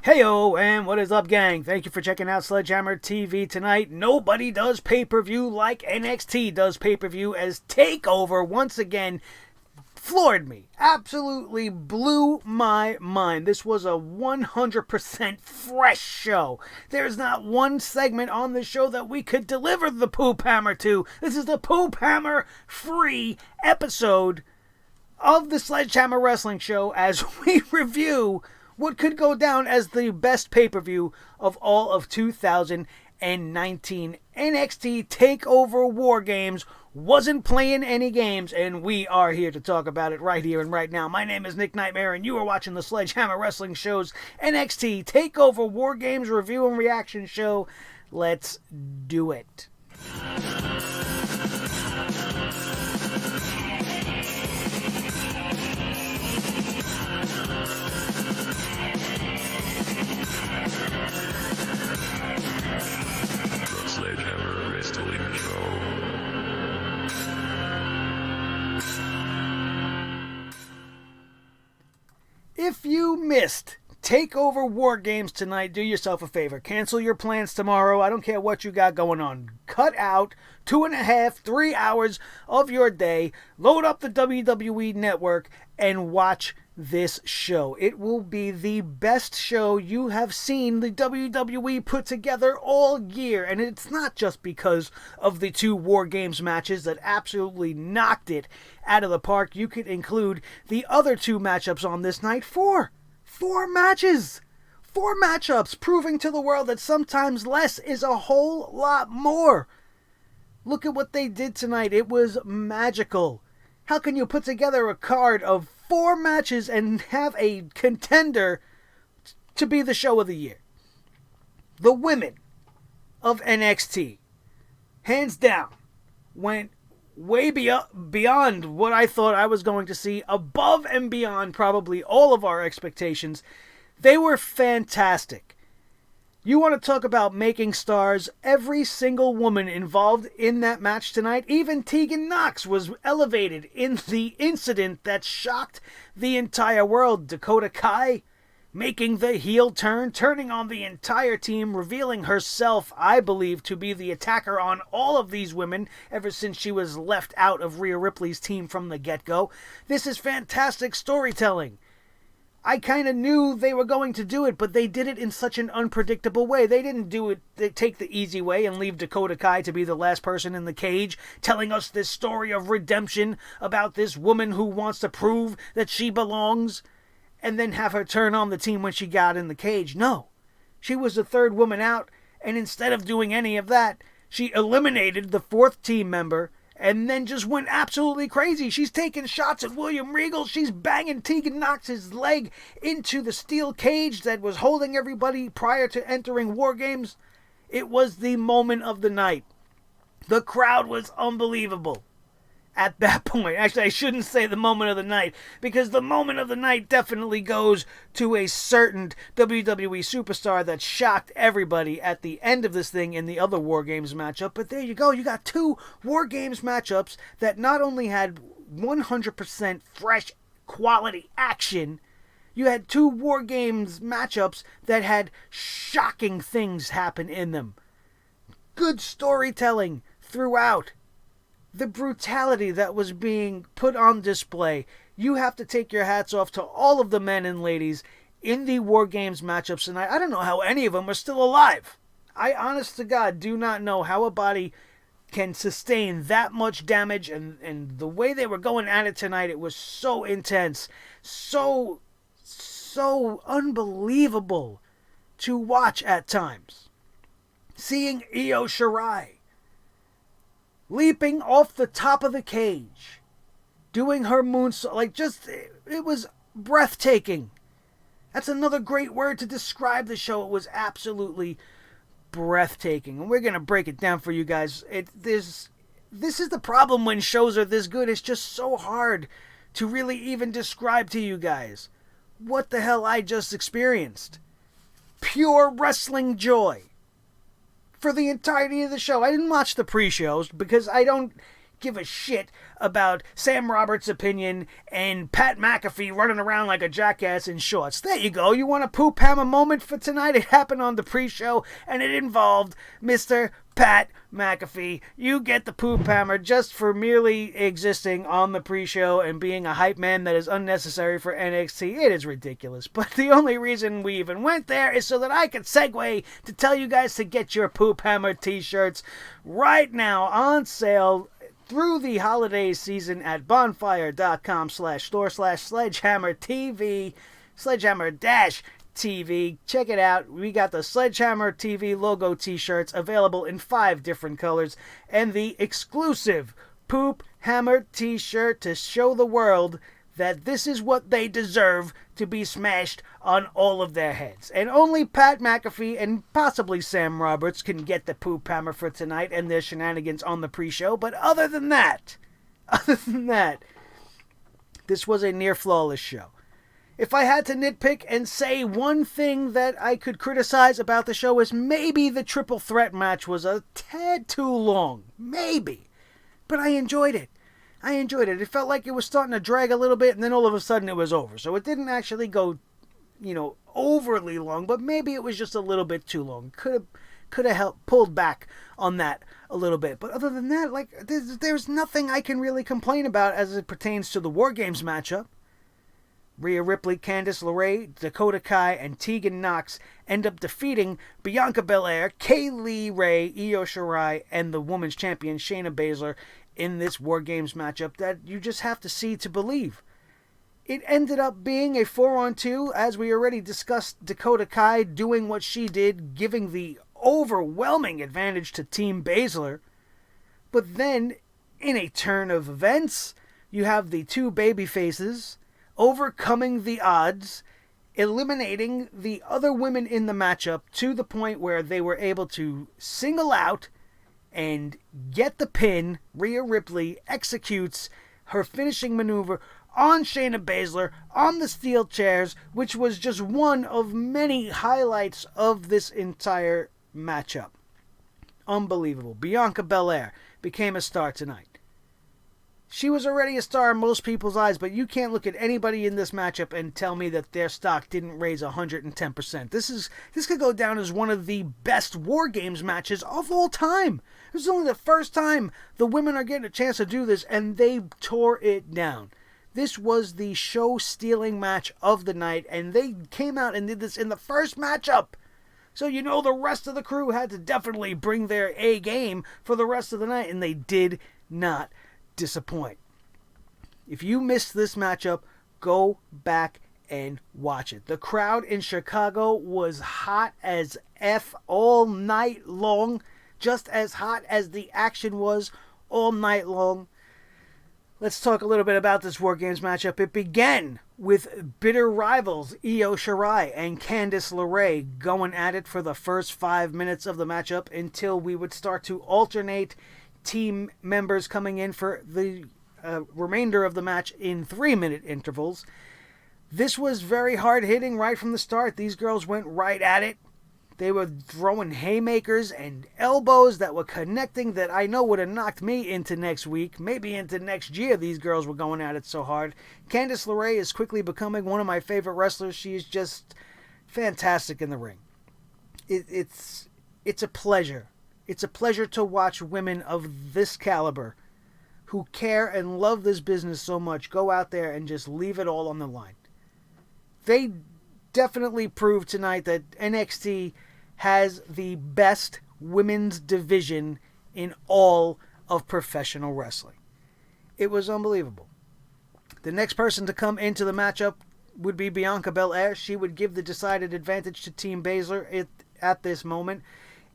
Heyo, and what is up, gang? Thank you for checking out Sledgehammer TV tonight. Nobody does pay-per-view like NXT does pay-per-view, as TakeOver once again floored me. Absolutely blew my mind. This was a 100% fresh show. There's not one segment on the show that we could deliver the poop hammer to. This is the poop hammer free episode of the Sledgehammer Wrestling Show as we review what could go down as the best pay-per-view of all of 2019. NXT TakeOver WarGames wasn't playing any games, and we are here to talk about it right here and right now. My name is Nick Nightmare, and you are watching the Sledgehammer Wrestling Show's NXT TakeOver WarGames review and reaction show. Let's do it. Sledgehammer Wrestling Show. If you missed TakeOver WarGames tonight, do yourself a favor. Cancel your plans tomorrow. I don't care what you got going on. Cut out 2.5, 3 hours of your day. Load up the WWE Network and watch this show. It will be the best show you have seen the WWE put together all year. And it's not just because of the two War Games matches that absolutely knocked it out of the park. You could include the other two matchups on this night. Four matches. 4 matchups, proving to the world that sometimes less is a whole lot more. Look at what they did tonight. It was magical. How can you put together a card of 4 matches and have a contender to be the show of the year? The women of NXT, hands down, went way beyond what I thought I was going to see, above and beyond probably all of our expectations. They were fantastic. You want to talk about making stars? Every single woman involved in that match tonight, even Tegan Nox, was elevated in the incident that shocked the entire world. Dakota Kai making the heel turn, turning on the entire team, revealing herself, I believe, to be the attacker on all of these women ever since she was left out of Rhea Ripley's team from the get-go. This is fantastic storytelling. I kind of knew they were going to do it, but they did it in such an unpredictable way. They didn't do it, they take the easy way and leave Dakota Kai to be the last person in the cage, telling us this story of redemption about this woman who wants to prove that she belongs, and then have her turn on the team when she got in the cage. No, she was the third woman out, and instead of doing any of that, she eliminated the 4th team member and then just went absolutely crazy. She's taking shots at William Regal. She's banging Tegan Nox's leg into the steel cage that was holding everybody prior to entering War Games. It was the moment of the night. The crowd was unbelievable at that point. Actually, I shouldn't say the moment of the night, because the moment of the night definitely goes to a certain WWE superstar that shocked everybody at the end of this thing in the other War Games matchup. But there you go. You got 2 War Games matchups that not only had 100% fresh quality action, you had 2 War Games matchups that had shocking things happen in them. Good storytelling throughout. The brutality that was being put on display. You have to take your hats off to all of the men and ladies in the War Games matchups tonight. I don't know how any of them are still alive. I, honest to God, do not know how a body can sustain that much damage, and the way they were going at it tonight, it was so intense, so unbelievable to watch at times. Seeing Io Shirai leaping off the top of the cage, doing her moonsault, it was breathtaking. That's another great word to describe the show. It was absolutely breathtaking. And we're going to break it down for you guys. This is the problem when shows are this good. It's just so hard to really even describe to you guys what the hell I just experienced. Pure wrestling joy for the entirety of the show. I didn't watch the pre-shows because I don't give a shit about Sam Roberts' opinion and Pat McAfee running around like a jackass in shorts. There you go. You want a poop hammer moment for tonight? It happened on the pre-show, and it involved Mr. Pat McAfee. You get the poop hammer just for merely existing on the pre-show and being a hype man that is unnecessary for NXT. It is ridiculous. But the only reason we even went there is so that I could segue to tell you guys to get your poop hammer t-shirts right now on sale through the holiday season at bonfire.com/store/sledgehammer-TV, Sledgehammer-TV. Check it out. We got the Sledgehammer TV logo t-shirts available in 5 different colors and the exclusive Poop Hammer t-shirt to show the world that this is what they deserve to be smashed on all of their heads. And only Pat McAfee and possibly Sam Roberts can get the poop hammer for tonight and their shenanigans on the pre-show. But other than that, this was a near flawless show. If I had to nitpick and say one thing that I could criticize about the show is maybe the triple threat match was a tad too long. Maybe. But I enjoyed it. It felt like it was starting to drag a little bit, and then all of a sudden it was over. So it didn't actually go, overly long, but maybe it was just a little bit too long. Could have helped pulled back on that a little bit. But other than that, there's nothing I can really complain about as it pertains to the WarGames matchup. Rhea Ripley, Candice LeRae, Dakota Kai, and Tegan Nox end up defeating Bianca Belair, Kaylee Ray, Io Shirai, and the women's champion Shayna Baszler in this WarGames matchup that you just have to see to believe. It ended up being a 4-on-2, as we already discussed Dakota Kai doing what she did, giving the overwhelming advantage to Team Baszler. But then, in a turn of events, you have the two babyfaces overcoming the odds, eliminating the other women in the matchup to the point where they were able to single out and get the pin. Rhea Ripley executes her finishing maneuver on Shayna Baszler on the steel chairs, which was just one of many highlights of this entire matchup. Unbelievable. Bianca Belair became a star tonight. She was already a star in most people's eyes, but you can't look at anybody in this matchup and tell me that their stock didn't raise 110%. This could go down as one of the best WarGames matches of all time. This is only the first time the women are getting a chance to do this, and they tore it down. This was the show-stealing match of the night, and they came out and did this in the first matchup. So the rest of the crew had to definitely bring their A game for the rest of the night, and they did not disappoint. If you missed this matchup, go back and watch it. The crowd in Chicago was hot as F all night long, just as hot as the action was all night long. Let's talk a little bit about this WarGames matchup. It began with bitter rivals Io Shirai and Candice LeRae going at it for the first 5 minutes of the matchup until we would start to alternate team members coming in for the remainder of the match in 3-minute intervals. This was very hard-hitting right from the start. These girls went right at it. They were throwing haymakers and elbows that were connecting that I know would have knocked me into next week, maybe into next year. These girls were going at it so hard. Candice LeRae is quickly becoming one of my favorite wrestlers. She is just fantastic in the ring. It's a pleasure. It's a pleasure to watch women of this caliber who care and love this business so much go out there and just leave it all on the line. They definitely proved tonight that NXT has the best women's division in all of professional wrestling. It was unbelievable. The next person to come into the matchup would be Bianca Belair. She would give the decided advantage to Team Baszler at this moment.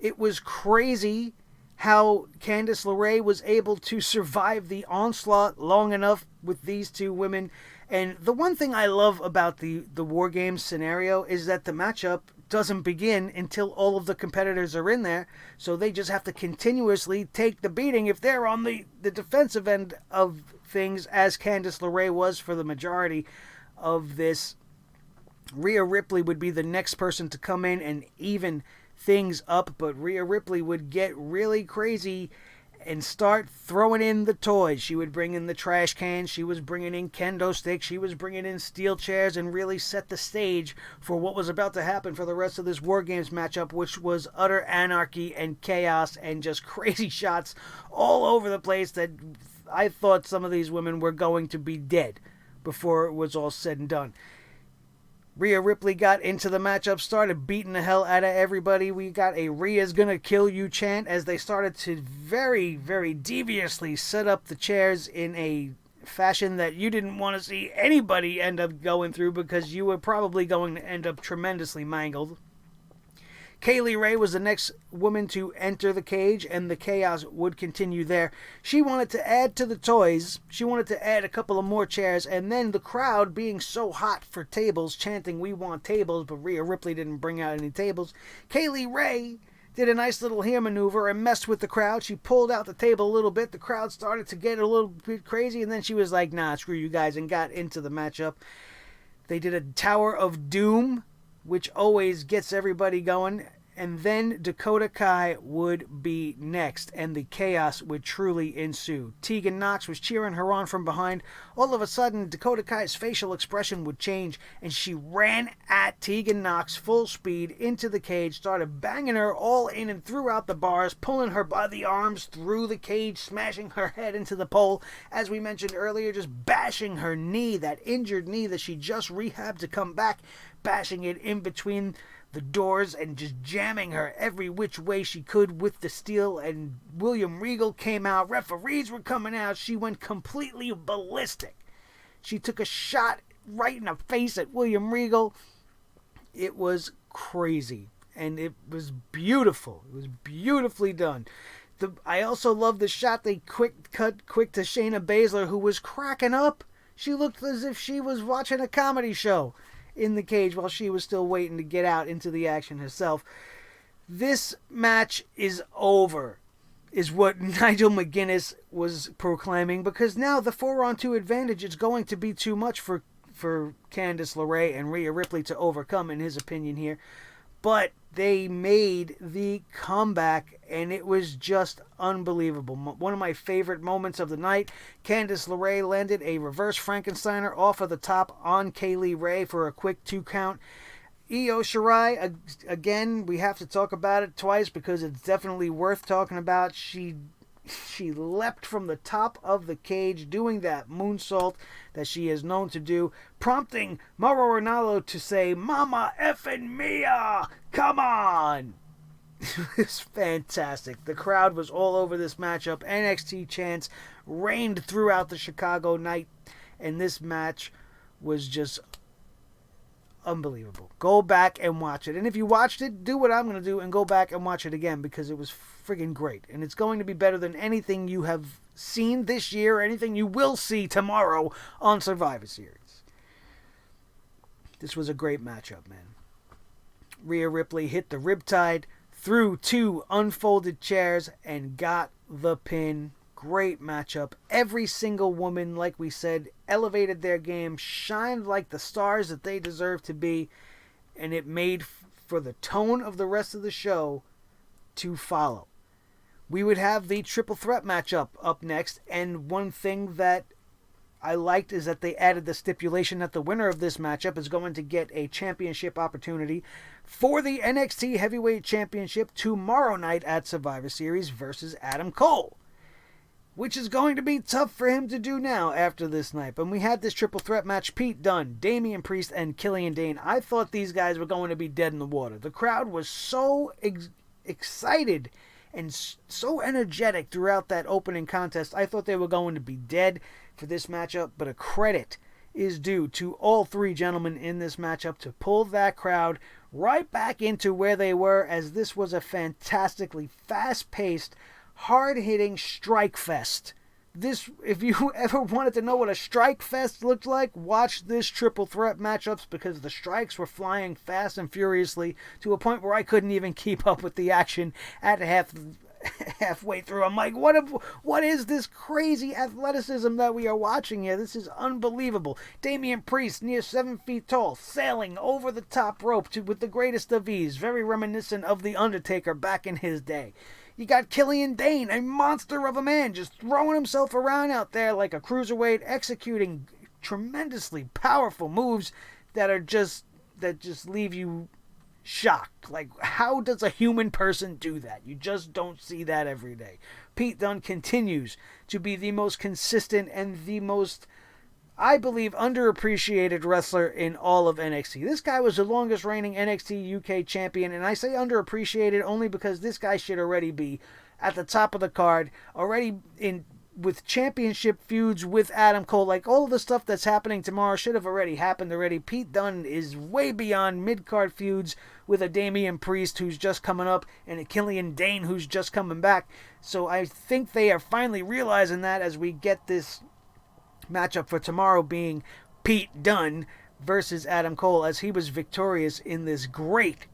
It was crazy how Candice LeRae was able to survive the onslaught long enough with these two women. And the one thing I love about the WarGames scenario is that the matchup doesn't begin until all of the competitors are in there. So they just have to continuously take the beating if they're on the defensive end of things, as Candice LeRae was for the majority of this. Rhea Ripley would be the next person to come in and even things up, but Rhea Ripley would get really crazy and start throwing in the toys. She would bring in the trash cans, she was bringing in kendo sticks, she was bringing in steel chairs, and really set the stage for what was about to happen for the rest of this War Games matchup, which was utter anarchy and chaos and just crazy shots all over the place that I thought some of these women were going to be dead before it was all said and done. Rhea Ripley got into the matchup, started beating the hell out of everybody. We got a Rhea's gonna kill you chant as they started to very, very deviously set up the chairs in a fashion that you didn't want to see anybody end up going through, because you were probably going to end up tremendously mangled. Kaylee Ray was the next woman to enter the cage, and the chaos would continue there. She wanted to add to the toys. She wanted to add a couple of more chairs, and then the crowd being so hot for tables, chanting, "We want tables," but Rhea Ripley didn't bring out any tables. Kaylee Ray did a nice little hair maneuver and messed with the crowd. She pulled out the table a little bit. The crowd started to get a little bit crazy, and then she was like, "Nah, screw you guys," and got into the matchup. They did a Tower of Doom, which always gets everybody going. And then Dakota Kai would be next, and the chaos would truly ensue. Tegan Nox was cheering her on from behind. All of a sudden, Dakota Kai's facial expression would change, and she ran at Tegan Nox full speed into the cage, started banging her all in and throughout the bars, pulling her by the arms through the cage, smashing her head into the pole. As we mentioned earlier, just bashing her knee, that injured knee that she just rehabbed to come back, bashing it in between the doors and just jamming her every which way she could with the steel. And William Regal came out, referees were coming out. She went completely ballistic. She took a shot right in the face at William Regal. It was crazy, and it was beautiful. It was beautifully done. I also love the shot they quick to Shayna Baszler, who was cracking up. She looked as if she was watching a comedy show in the cage while she was still waiting to get out into the action herself. This match is over, is what Nigel McGuinness was proclaiming, because now the 4-on-2 advantage is going to be too much for Candice LeRae and Rhea Ripley to overcome, in his opinion here. But they made the comeback, and it was just unbelievable. One of my favorite moments of the night, Candice LeRae landed a reverse Frankensteiner off of the top on Kaylee Ray for a quick 2 count. Io Shirai, again, we have to talk about it twice because it's definitely worth talking about. She leapt from the top of the cage doing that moonsault that she is known to do, prompting Mauro Ranallo to say, "Mama effing Mia, come on!" It's fantastic. The crowd was all over this matchup. NXT chants reigned throughout the Chicago night, and this match was just unbelievable. Go back and watch it. And if you watched it, do what I'm going to do and go back and watch it again, because it was friggin' great. And it's going to be better than anything you have seen this year or anything you will see tomorrow on Survivor Series. This was a great matchup, man. Rhea Ripley hit the riptide through 2 unfolded chairs and got the pin. Great matchup. Every single woman, like we said, elevated their game, shined like the stars that they deserve to be, and it made for the tone of the rest of the show to follow. We would have the triple threat matchup up next, and one thing that I liked is that they added the stipulation that the winner of this matchup is going to get a championship opportunity for the NXT Heavyweight Championship tomorrow night at Survivor Series versus Adam Cole, which is going to be tough for him to do now after this night. But we had this triple threat match, Pete Dunne, Damian Priest, and Killian Dane. I thought these guys were going to be dead in the water. The crowd was so excited and so energetic throughout that opening contest. I thought they were going to be dead for this matchup, but a credit is due to all 3 gentlemen in this matchup to pull that crowd right back into where they were, as this was a fantastically fast-paced, hard-hitting strike fest. This, if you ever wanted to know what a strike fest looked like, watch this triple threat matchups, because the strikes were flying fast and furiously to a point where I couldn't even keep up with the action at halfway through. I'm like, what is this crazy athleticism that we are watching here? This is unbelievable. Damian Priest, near 7 feet tall, sailing over the top rope with the greatest of ease, very reminiscent of The Undertaker back in his day. You got Killian Dane, a monster of a man, just throwing himself around out there like a cruiserweight, executing tremendously powerful moves that just leave you shocked. Like, how does a human person do that? You just don't see that every day. Pete Dunne continues to be the most consistent and the most, I believe, underappreciated wrestler in all of NXT. This guy was the longest reigning NXT UK champion, and I say underappreciated only because this guy should already be at the top of the card, already in with championship feuds with Adam Cole. Like, all of the stuff that's happening tomorrow should have already happened already. Pete Dunne is way beyond mid-card feuds with a Damian Priest who's just coming up and a Killian Dane who's just coming back. So I think they are finally realizing that as we get this matchup for tomorrow being Pete Dunne versus Adam Cole, as he was victorious in this great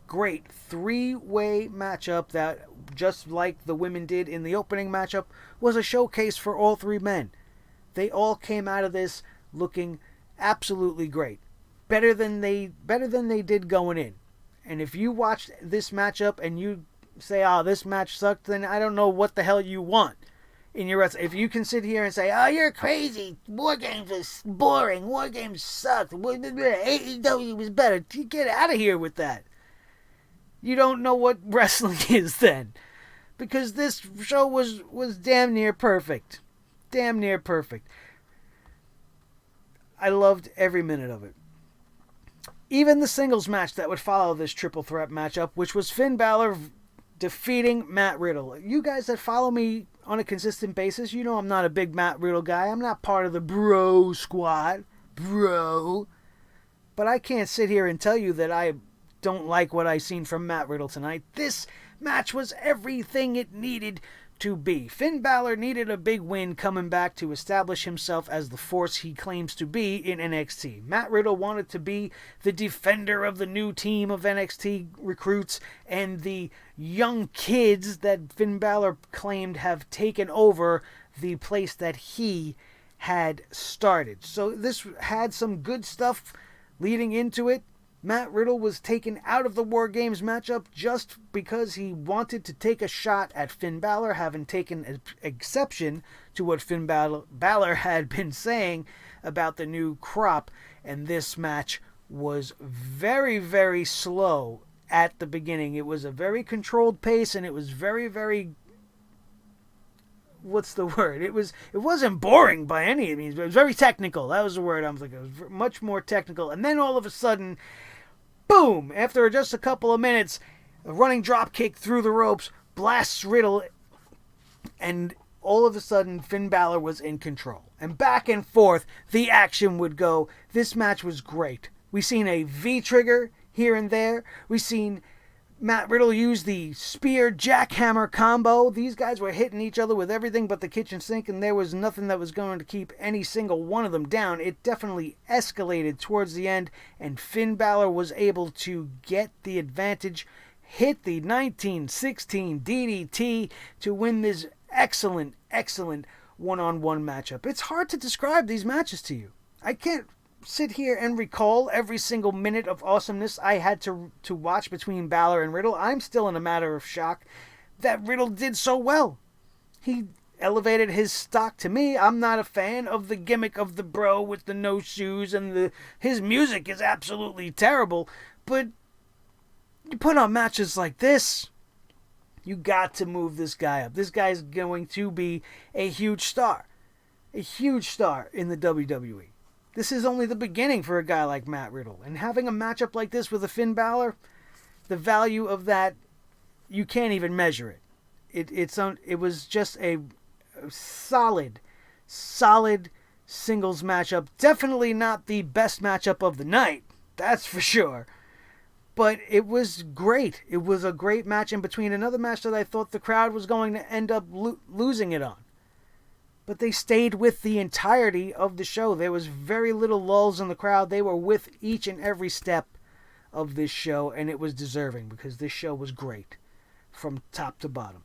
three-way matchup that, just like the women did in the opening matchup, was a showcase for all three men. They all came out of this looking absolutely great. Better than they did going in. And if you watched this matchup and you say, "Oh, this match sucked," then I don't know what the hell you want in your wrestling. If you can sit here and say, "Oh, you're crazy. WarGames is boring. WarGames sucked. AEW was better," get out of here with that. You don't know what wrestling is then. Because this show was damn near perfect. Damn near perfect. I loved every minute of it. Even the singles match that would follow this triple threat matchup, which was Finn Balor defeating Matt Riddle. You guys that follow me on a consistent basis, you know I'm not a big Matt Riddle guy. I'm not part of the bro squad. Bro. But I can't sit here and tell you that I don't like what I've seen from Matt Riddle tonight. This match was everything it needed to be. Finn Balor needed a big win coming back to establish himself as the force he claims to be in NXT. Matt Riddle wanted to be the defender of the new team of NXT recruits and the young kids that Finn Balor claimed have taken over the place that he had started. So this had some good stuff leading into it. Matt Riddle was taken out of the WarGames matchup just because he wanted to take a shot at Finn Balor, having taken exception to what Finn Balor had been saying about the new crop. And this match was very slow at the beginning. It was a very controlled pace, and it was very what's the word? It wasn't boring by any means, but it was very technical. That was the word I'm thinking. It was much more technical. And then all of a sudden, boom! After just a couple of minutes, a running drop kick through the ropes, blasts Riddle, and all of a sudden Finn Balor was in control. And back and forth, the action would go. This match was great. We seen a V-trigger here and there. We seen Matt Riddle used the spear jackhammer combo. These guys were hitting each other with everything but the kitchen sink, and there was nothing that was going to keep any single one of them down. It definitely escalated towards the end, and Finn Balor was able to get the advantage, hit the 1916 DDT to win this excellent one-on-one matchup. It's hard to describe these matches to you. I can't sit here and recall every single minute of awesomeness I had to watch between Balor and Riddle. I'm still in a matter of shock that Riddle did so well. He elevated his stock to me. I'm not a fan of the gimmick of the bro with the no shoes, and his music is absolutely terrible, but you put on matches like this, you got to move this guy up. This guy's going to be a huge star in the WWE. This is only the beginning for a guy like Matt Riddle. And having a matchup like this with a Finn Balor, the value of that, you can't even measure it. It was just a solid singles matchup. Definitely not the best matchup of the night. That's for sure. But it was great. It was a great match in between another match that I thought the crowd was going to end up losing it on. But they stayed with the entirety of the show. There was very little lulls in the crowd. They were with each and every step of this show, and it was deserving because this show was great from top to bottom.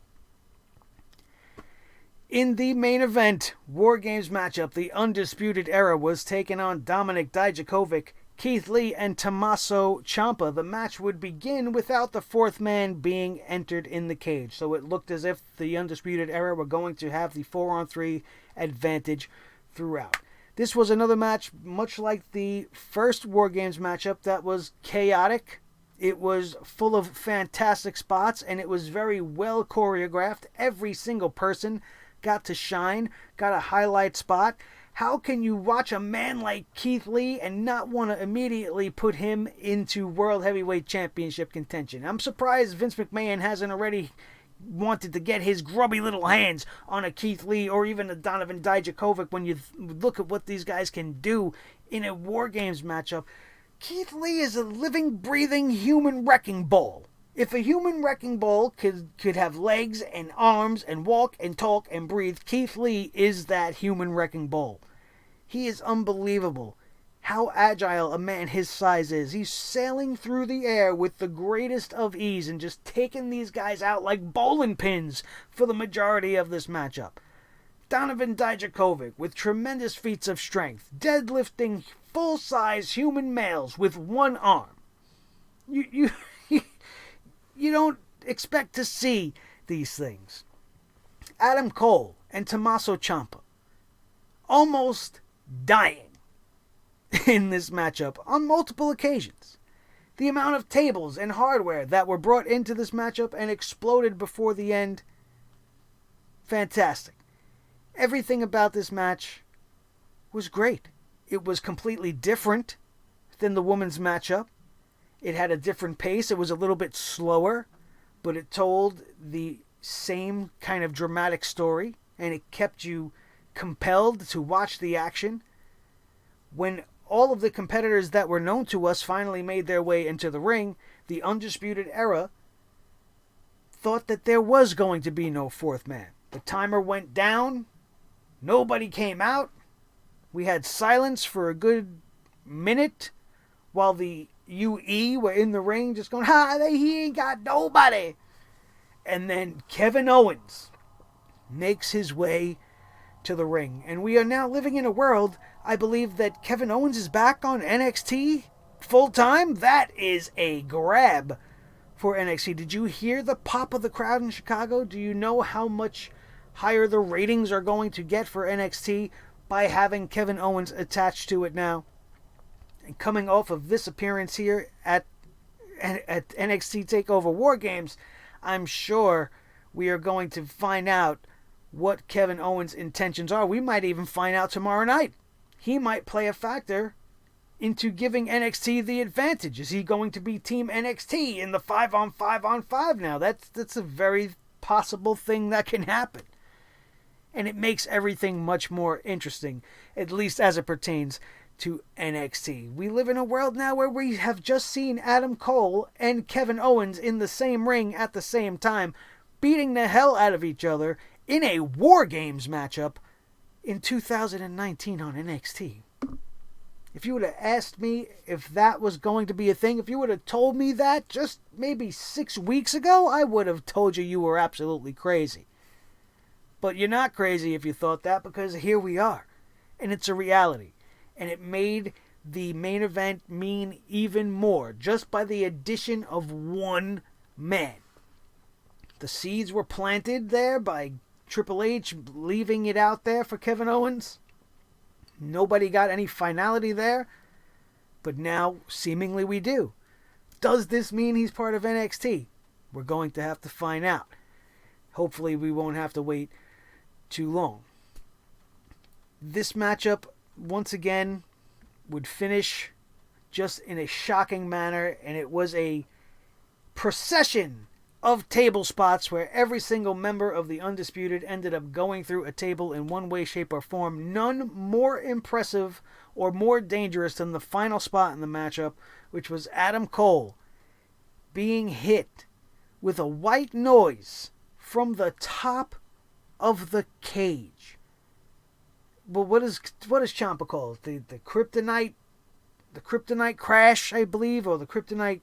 In the main event WarGames matchup, the Undisputed Era was taking on Dominik Dijakovic Keith Lee and Tommaso Ciampa. The match would begin without the fourth man being entered in the cage. So it looked as if the Undisputed Era were going to have the 4-on-3 advantage throughout. This was another match much like the first WarGames matchup that was chaotic. It was full of fantastic spots, and it was very well choreographed. Every single person got to shine, got a highlight spot. How can you watch a man like Keith Lee and not want to immediately put him into World Heavyweight Championship contention? I'm surprised Vince McMahon hasn't already wanted to get his grubby little hands on a Keith Lee or even a Donovan Dijakovic. When you look at what these guys can do in a WarGames matchup, Keith Lee is a living, breathing human wrecking ball. If a human wrecking ball could have legs and arms and walk and talk and breathe, Keith Lee is that human wrecking ball. He is unbelievable how agile a man his size is. He's sailing through the air with the greatest of ease and just taking these guys out like bowling pins for the majority of this matchup. Donovan Dijakovic with tremendous feats of strength, deadlifting full-size human males with one arm. You don't expect to see these things. Adam Cole and Tommaso Ciampa almost dying in this matchup on multiple occasions. The amount of tables and hardware that were brought into this matchup and exploded before the end, fantastic. Everything about this match was great. It was completely different than the women's matchup. It had a different pace. It was a little bit slower, but it told the same kind of dramatic story, and it kept you compelled to watch the action. When all of the competitors that were known to us finally made their way into the ring, the Undisputed Era thought that there was going to be no fourth man. The timer went down. Nobody came out. We had silence for a good minute while the UE were in the ring just going, he ain't got nobody. And then Kevin Owens makes his way to the ring. And we are now living in a world, I believe, that Kevin Owens is back on NXT full time. That is a grab for NXT. Did you hear the pop of the crowd in Chicago? Do you know how much higher the ratings are going to get for NXT by having Kevin Owens attached to it now? And coming off of this appearance here at NXT TakeOver WarGames, I'm sure we are going to find out what Kevin Owens' intentions are. We might even find out tomorrow night. He might play a factor into giving NXT the advantage. Is he going to be Team NXT in the 5-on-5-on-5 now? That's a very possible thing that can happen. And it makes everything much more interesting, at least as it pertains to NXT. We live in a world now where we have just seen Adam Cole and Kevin Owens in the same ring at the same time, beating the hell out of each other in a WarGames matchup in 2019 on NXT. If you would have asked me if that was going to be a thing, if you would have told me that just maybe 6 weeks ago, I would have told you were absolutely crazy. But you're not crazy if you thought that, because here we are. And it's a reality. And it made the main event mean even more just by the addition of one man. The seeds were planted there by Triple H leaving it out there for Kevin Owens. Nobody got any finality there. But now, seemingly we do. Does this mean he's part of NXT? We're going to have to find out. Hopefully we won't have to wait too long. This matchup, once again, would finish just in a shocking manner, and it was a procession of table spots where every single member of the Undisputed ended up going through a table in one way, shape, or form. None more impressive or more dangerous than the final spot in the matchup, which was Adam Cole being hit with a white noise from the top of the cage. Well, what is Ciampa called? The kryptonite crash, I believe, or the kryptonite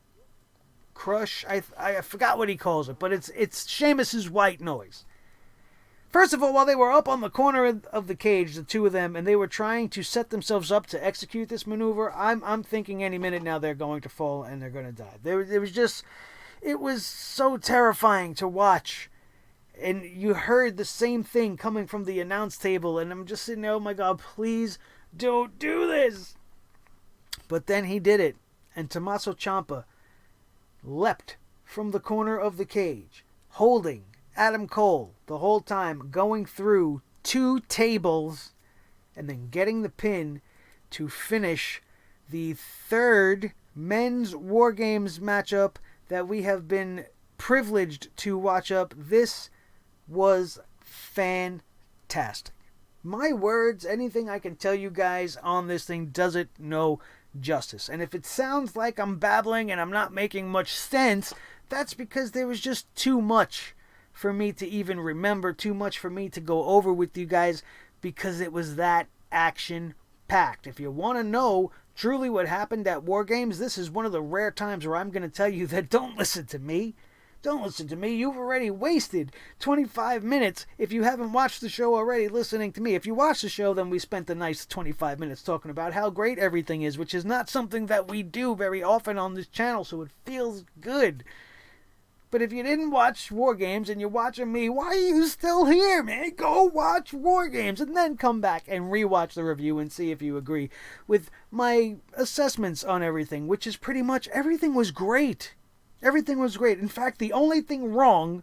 crush. I forgot what he calls it, but it's Sheamus's white noise. First of all, while they were up on the corner of the cage, the two of them, and they were trying to set themselves up to execute this maneuver, I'm thinking any minute now they're going to fall and they're going to die. It was so terrifying to watch. And you heard the same thing coming from the announce table, and I'm just sitting there, oh my God, please don't do this. But then he did it, and Tommaso Ciampa leapt from the corner of the cage, holding Adam Cole the whole time, going through 2 tables, and then getting the pin to finish the 3rd men's WarGames matchup that we have been privileged to watch up. This was fantastic. My words, anything I can tell you guys on this thing doesn't know justice. And if it sounds like I'm babbling and I'm not making much sense, that's because there was just too much for me to even remember, too much for me to go over with you guys, because it was that action-packed. If you want to know truly what happened at WarGames, this is one of the rare times where I'm going to tell you that don't listen to me. Don't listen to me. You've already wasted 25 minutes if you haven't watched the show already listening to me. If you watched the show, then we spent the nice 25 minutes talking about how great everything is, which is not something that we do very often on this channel, so it feels good. But if you didn't watch WarGames and you're watching me, why are you still here, man? Go watch WarGames and then come back and rewatch the review and see if you agree with my assessments on everything, which is pretty much everything was great. Everything was great. In fact, the only thing wrong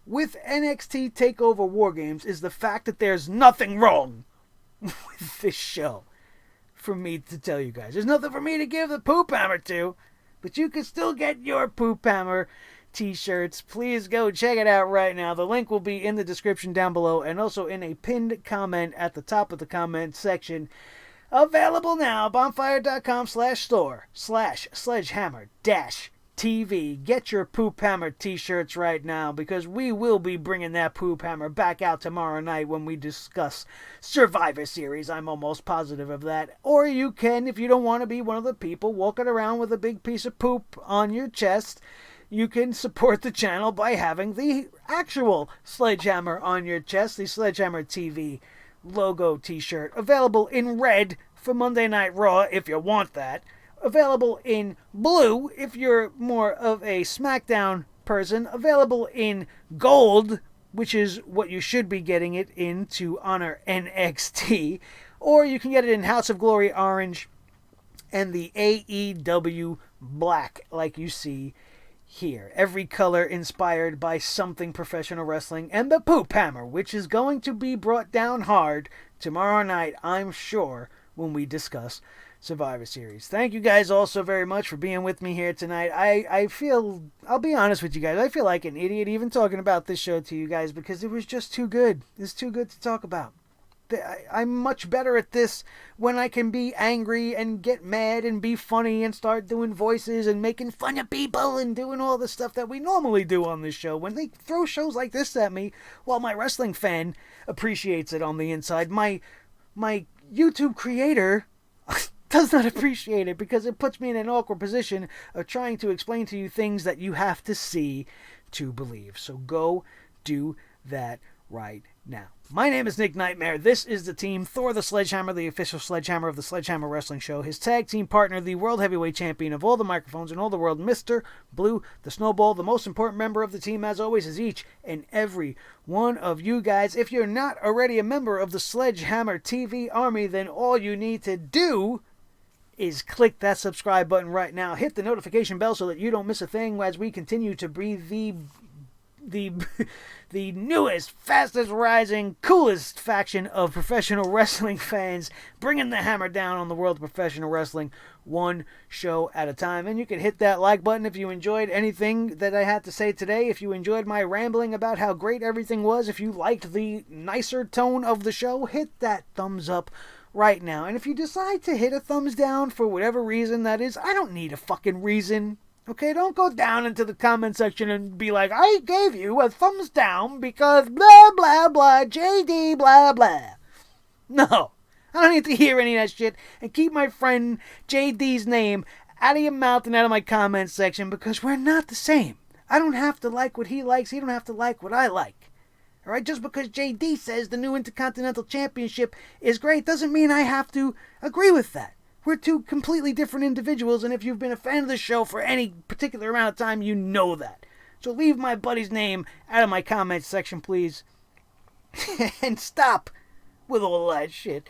with NXT TakeOver WarGames is the fact that there's nothing wrong with this show for me to tell you guys. There's nothing for me to give the poop hammer to, but you can still get your poop hammer t-shirts. Please go check it out right now. The link will be in the description down below and also in a pinned comment at the top of the comment section. Available now, bonfire.com/store/sledgehammer-TV. Get your Poop Hammer t-shirts right now, because we will be bringing that Poop Hammer back out tomorrow night when we discuss Survivor Series. I'm almost positive of that. Or you can, if you don't want to be one of the people walking around with a big piece of poop on your chest, you can support the channel by having the actual Sledgehammer on your chest, the Sledgehammer TV logo t-shirt, available in red for Monday Night Raw if you want that, available in blue if you're more of a SmackDown person, available in gold, which is what you should be getting it in to honor NXT, or you can get it in House of Glory orange and the AEW black like you see here. Every color inspired by something professional wrestling, and the Poop Hammer, which is going to be brought down hard tomorrow night, I'm sure, when we discuss Survivor Series. Thank you guys all so very much for being with me here tonight. I feel, I'll be honest with you guys, I feel like an idiot even talking about this show to you guys, because it was just too good. It's too good to talk about. I'm much better at this when I can be angry and get mad and be funny and start doing voices and making fun of people and doing all the stuff that we normally do on this show. When they throw shows like this at me, while my wrestling fan appreciates it on the inside, my YouTube creator does not appreciate it, because it puts me in an awkward position of trying to explain to you things that you have to see to believe. So go do that right now. My name is Nick Nightmare. This is the team. Thor the Sledgehammer, the official Sledgehammer of the Sledgehammer Wrestling Show. His tag team partner, the World Heavyweight Champion of all the microphones in all the world, Mr. Blue, the Snowball. The most important member of the team, as always, is each and every one of you guys. If you're not already a member of the Sledgehammer TV Army, then all you need to do is click that subscribe button right now. Hit the notification bell so that you don't miss a thing as we continue to breathe the newest, fastest rising, coolest faction of professional wrestling fans, bringing the hammer down on the world of professional wrestling one show at a time. And you can hit that like button if you enjoyed anything that I had to say today, if you enjoyed my rambling about how great everything was, if you liked the nicer tone of the show, hit that thumbs up right now. And if you decide to hit a thumbs down for whatever reason that is, I don't need a fucking reason. Okay, don't go down into the comment section and be like, I gave you a thumbs down because blah, blah, blah, JD, blah, blah. No, I don't need to hear any of that shit. And keep my friend JD's name out of your mouth and out of my comment section, because we're not the same. I don't have to like what he likes. He don't have to like what I like. All right, just because JD says the new Intercontinental Championship is great doesn't mean I have to agree with that. We're two completely different individuals, and if you've been a fan of the show for any particular amount of time, you know that. So leave my buddy's name out of my comments section, please. And stop with all that shit.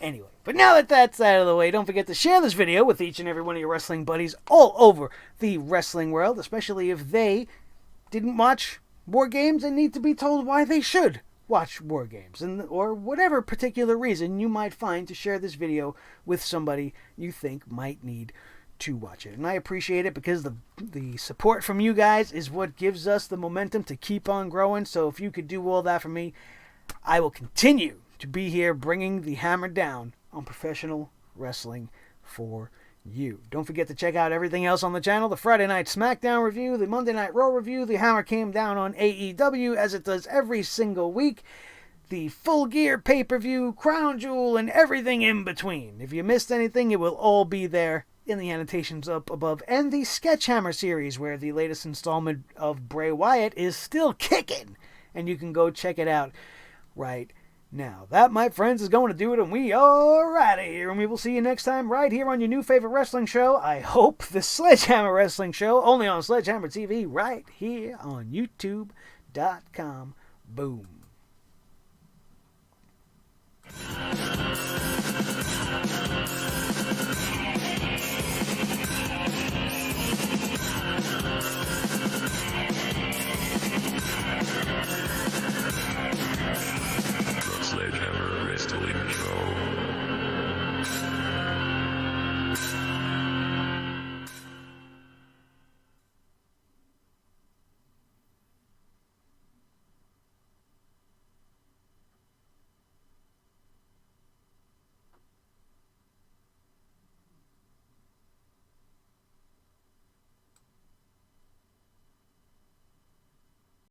Anyway, but now that that's out of the way, don't forget to share this video with each and every one of your wrestling buddies all over the wrestling world, especially if they didn't watch WarGames and need to be told why they should watch WarGames, or whatever particular reason you might find to share this video with somebody you think might need to watch it. And I appreciate it because the support from you guys is what gives us the momentum to keep on growing. So if you could do all that for me, I will continue to be here bringing the hammer down on professional wrestling for you. Don't forget to check out everything else on the channel. The Friday Night SmackDown review, the Monday Night Raw review, the hammer came down on AEW as it does every single week, the Full Gear pay-per-view, Crown Jewel, and everything in between. If you missed anything, it will all be there in the annotations up above, and the Sledgehammer series, where the latest installment of Bray Wyatt is still kicking, and you can go check it out right now. That, my friends, is going to do it, and we are out of here, and we will see you next time right here on your new favorite wrestling show. I hope the Sledgehammer Wrestling Show, only on Sledgehammer TV, right here on YouTube.com. Boom.